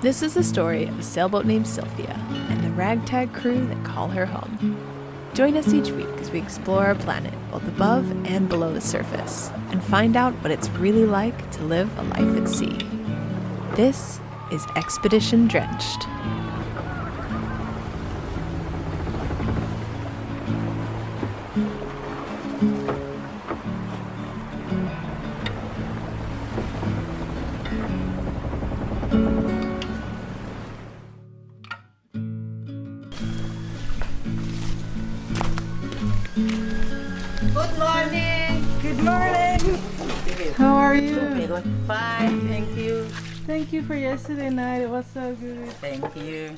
This is the story of a sailboat named Sylvia and the ragtag crew that call her home. Join us each week as we explore our planet, both above and below the surface, and find out what it's really like to live a life at sea. This is Expedition Drenched. Good morning. Good morning. How are you? Fine, thank you. Thank you for yesterday night. It was so good. Thank you.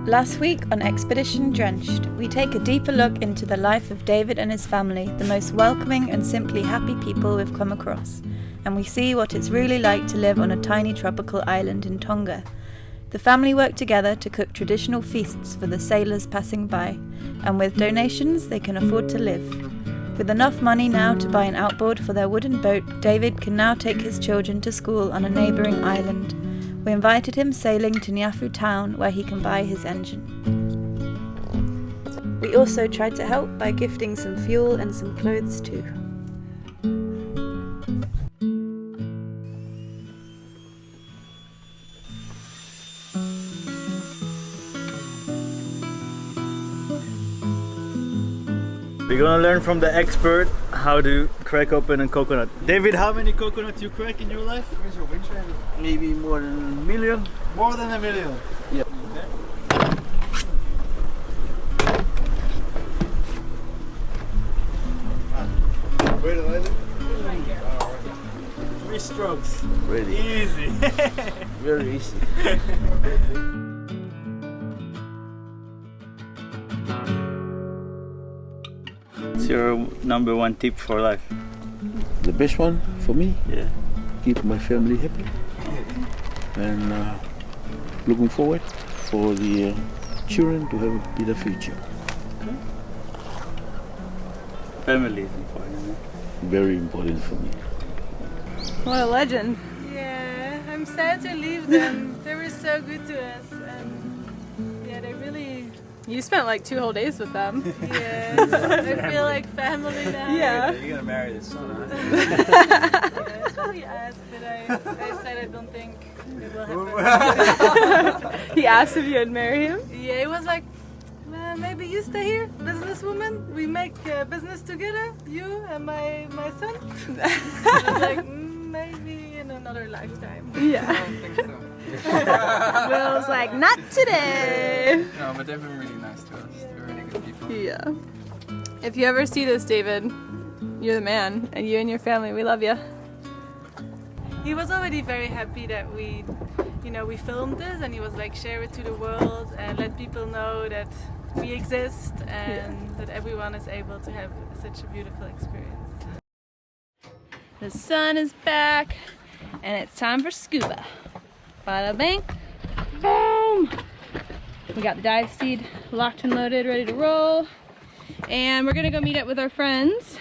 Last week on Expedition Drenched, we take a deeper look into the life of David and his family, the most welcoming and simply happy people we've come across, and we see what it's really like to live on a tiny tropical island in Tonga. The family work together to cook traditional feasts for the sailors passing by, and with donations they can afford to live. With enough money now to buy an outboard for their wooden boat, David can now take his children to school on a neighbouring island. We invited him sailing to Nyafu town where he can buy his engine. We also tried to help by gifting some fuel and some clothes too. We're gonna learn from the expert how to crack open a coconut. David, how many coconuts you crack in your life? Where's your winch at? Maybe more than a million. More than a million. Yeah. Where do I live? 3 strokes. Ready. Easy. Very easy. What's your number 1 tip for life? The best one for me, Yeah. keep my family happy. And looking forward for the children to have a better future. Family is important. Very important for me. What a legend. Yeah, I'm sad to leave them. They were so good to us. And yeah, they really... You spent like 2 whole days with them. Yeah, I feel like family now. Yeah. You're gonna marry this son, huh? Yeah, that's what he asked, but I said I don't think it will happen. He asked if you would marry him. Yeah, he was like, well, maybe you stay here, businesswoman. We make business together, you and my son. I was like, maybe in another lifetime. Yeah. I don't think so. Will's like, not today. No, but they've been really nice to us. They're really good people. Yeah. If you ever see this, David, you're the man, and you and your family, we love you. He was already very happy that we filmed this, and he was like, share it to the world and let people know that we exist and that everyone is able to have such a beautiful experience. The sun is back, and it's time for scuba. Bada bang, boom! We got the dive seed locked and loaded, ready to roll. And we're gonna go meet up with our friends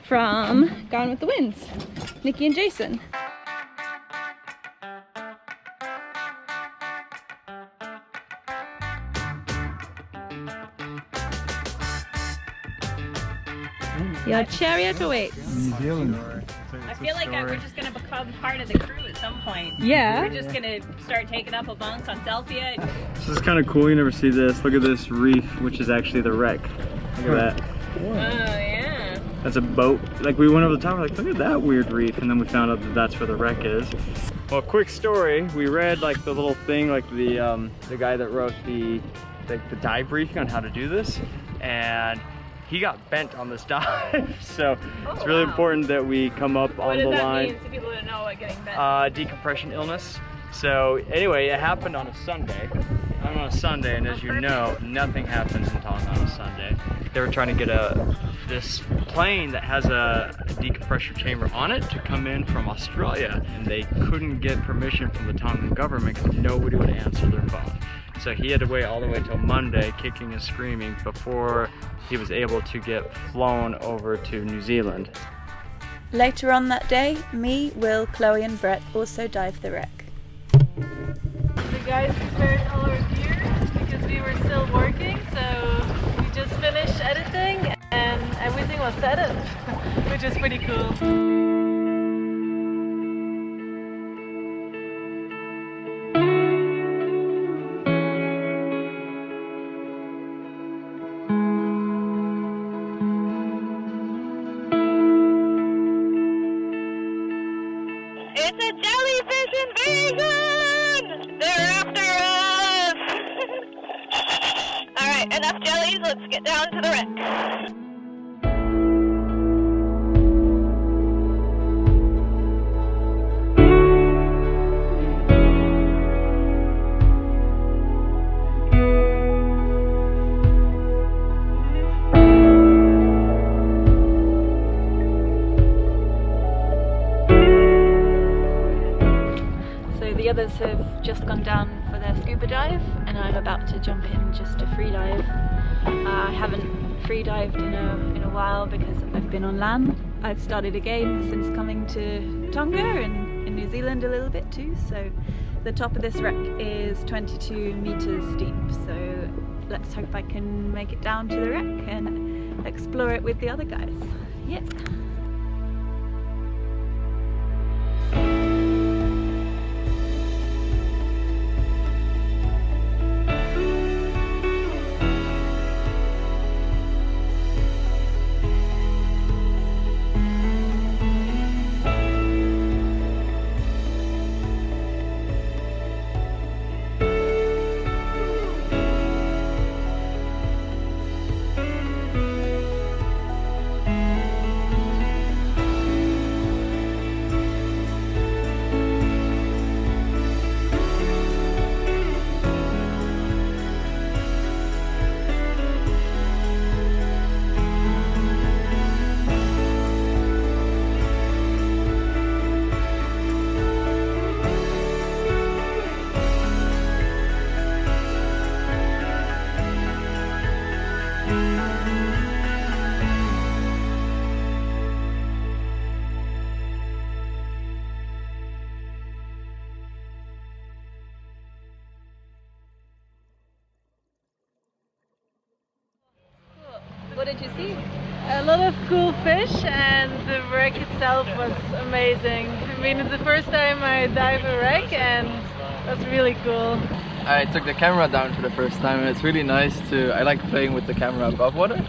from Gone with the Winds, Nikki and Jason. Your chariot awaits. New Zealand. I feel like we're just gonna become part of the crew at some point. Yeah. We're just gonna start taking up a bunks on Sylvia. This is kind of cool. You never see this. Look at this reef, which is actually the wreck. Look at that. Oh yeah. That's a boat. Like, we went over the top, we're like, look at that weird reef, and then we found out that that's where the wreck is. Well, quick story. We read like the little thing, like the guy that wrote the dive briefing on how to do this, and he got bent on this dive. So it's really important that we come up on the line. What does that mean to people that know what getting bent? Decompression illness. So anyway, it happened on a Sunday. I'm on a Sunday, and as you know, nothing happens in Tonga on a Sunday. They were trying to get this plane that has a decompression chamber on it to come in from Australia, and they couldn't get permission from the Tongan government because nobody would answer their phone. So he had to wait all the way till Monday, kicking and screaming, before he was able to get flown over to New Zealand. Later on that day, me, Will, Chloe and Brett also dive the wreck. The guys prepared all our gear because we were still working, so we just finished editing and everything was set up, which is pretty cool. It's a jellyfish invasion! They're after us! Alright, enough jellies, let's get down to the wreck. The others have just gone down for their scuba dive and I'm about to jump in just to free dive. I haven't free dived in a while because I've been on land. I've started again since coming to Tonga and in New Zealand a little bit too, so the top of this wreck is 22 meters steep, so let's hope I can make it down to the wreck and explore it with the other guys. Yeah. What did you see? A lot of cool fish and the wreck itself was amazing. I mean, it's the first time I dive a wreck and that's really cool. I took the camera down for the first time and it's really nice I like playing with the camera above water,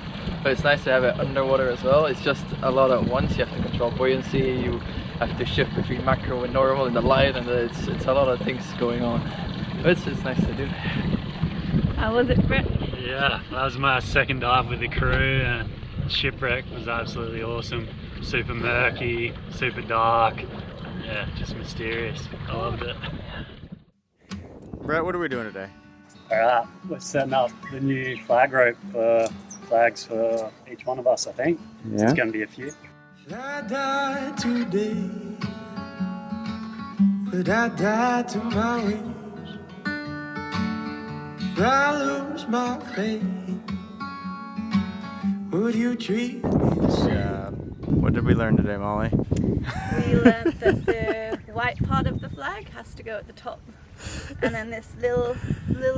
but it's nice to have it underwater as well. It's just a lot at once. You have to control buoyancy, you have to shift between macro and normal in the light, and it's a lot of things going on. But it's nice to do. How was it, Brett? Yeah, that was my second dive with the crew and Shipwreck was absolutely awesome. Super murky, super dark, yeah, just mysterious. I loved it. Brett, what are we doing today? Alright, we're setting up the new flag rope for flags for each one of us, I think. Yeah. There's going to be a few. If I die today, would I die to my wings? If I lose my faith, would you treat me the same? What did we learn today, Molly? We learned that the white part of the flag has to go at the top, and then this little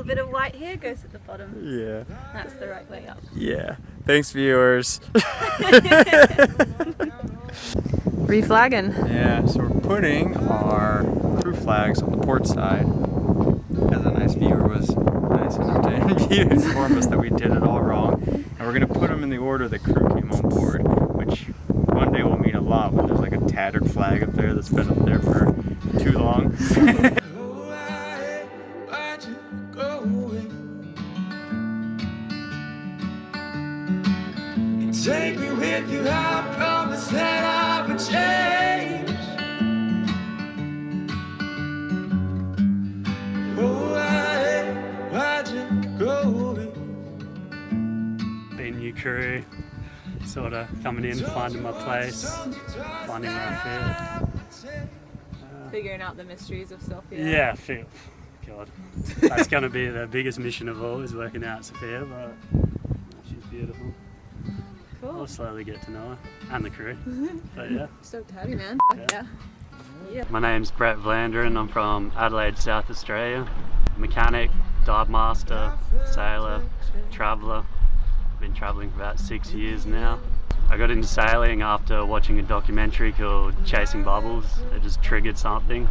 bit of white here goes at the bottom. Yeah. That's the right way up. Yeah. Thanks, viewers. Reflagging. Yeah, so we're putting our crew flags on the port side. As a nice viewer was nice enough to inform us that we did it all wrong. And we're going to put them in the order the crew came on board, which one day will mean a lot when there's like a tattered flag up there that's been up there for too long. Why'd you go away? And take me with you, I promise that I would change. Why'd you go away? Being new crew, sort of coming in, finding my place, finding where I fit. Figuring out the mysteries of Sylvia. Yeah, fit. God, that's going to be the biggest mission of all, is working out Sophia, but she's beautiful. Cool. We'll slowly get to know her and the crew. But yeah. Stoked to have you, man. Yeah. My name's Brett Vlanderen. I'm from Adelaide, South Australia. Mechanic, dive master, sailor, traveller. I've been travelling for about 6 years now. I got into sailing after watching a documentary called Chasing Bubbles. It just triggered something.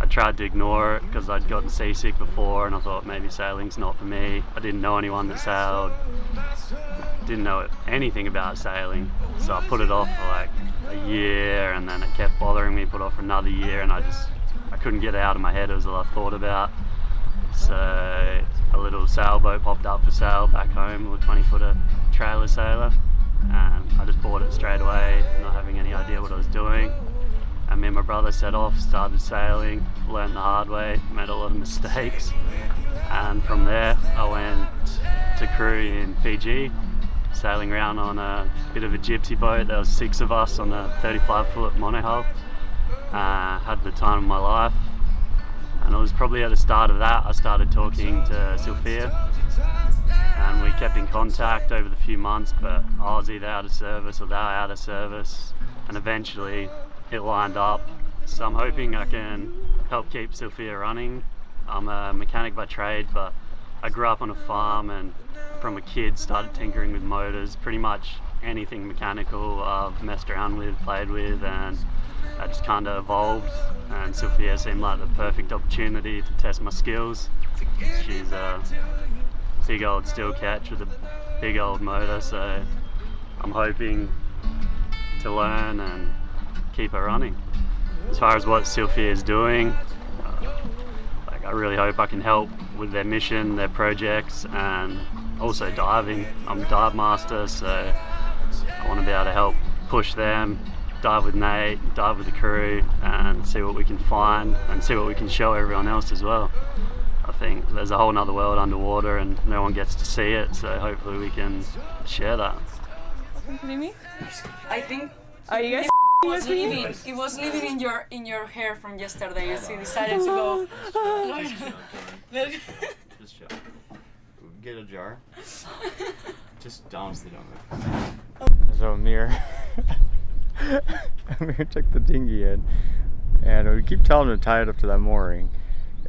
I tried to ignore it because I'd gotten seasick before and I thought maybe sailing's not for me. I didn't know anyone that sailed, didn't know anything about sailing, so I put it off for like a year, and then it kept bothering me, put off for another year, and I couldn't get it out of my head. It was all I thought about. So a little sailboat popped up for sale back home, a little 20-footer trailer sailor, and I just bought it straight away, not having any idea what I was doing. And me and my brother set off, started sailing, learned the hard way, made a lot of mistakes, and from there I went to crew in Fiji, sailing around on a bit of a gypsy boat. There was 6 of us on a 35-foot monohull. Had the time of my life, and it was probably at the start of that I started talking to Sylvia, and we kept in contact over the few months, but I was either out of service or they were out of service, and eventually it lined up. So I'm hoping I can help keep Sylvia running. I'm a mechanic by trade, but I grew up on a farm and from a kid started tinkering with motors. Pretty much anything mechanical I've messed around with, played with, and I just kind of evolved, and Sylvia seemed like the perfect opportunity to test my skills. She's a big old steel catch with a big old motor, so I'm hoping to learn and keep her running. As far as what Sylvia is doing, I really hope I can help with their mission, their projects, and also diving. I'm a dive master, so I want to be able to help push them, dive with Nate, dive with the crew, and see what we can find and see what we can show everyone else as well. I think there's a whole nother world underwater and no one gets to see it, so hopefully we can share that. I think are you guys it was living in your hair from yesterday, so you decided to go. Just chill. Get a jar. Just honestly don't move. So Amir took the dinghy in, and we keep telling him to tie it up to that mooring.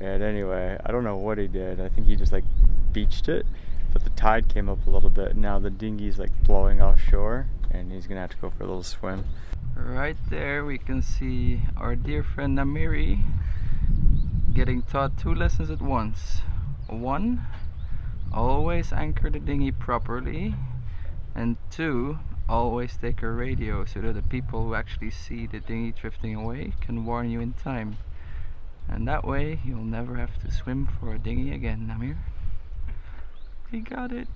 And anyway, I don't know what he did. I think he just like beached it, but the tide came up a little bit. And now the dinghy's like blowing offshore, and he's gonna have to go for a little swim. Right there we can see our dear friend Namiri getting taught 2 lessons at once. 1, always anchor the dinghy properly, and 2, always take a radio so that the people who actually see the dinghy drifting away can warn you in time. And that way you'll never have to swim for a dinghy again, Namir. He got it.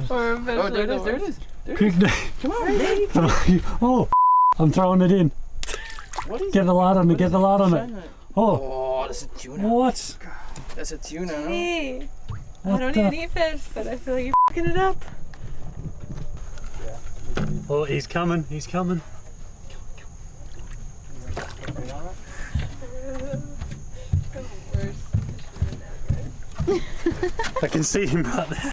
Or eventually there it is. Quick, Come on, baby. oh, I'm throwing it in. Get the light on it, get the light on it. Oh, that's a tuna. What? That's a tuna, huh? Hey, I don't even eat fish, but I feel like you're f***ing it up. Oh, he's coming, he's coming. I can see him right there.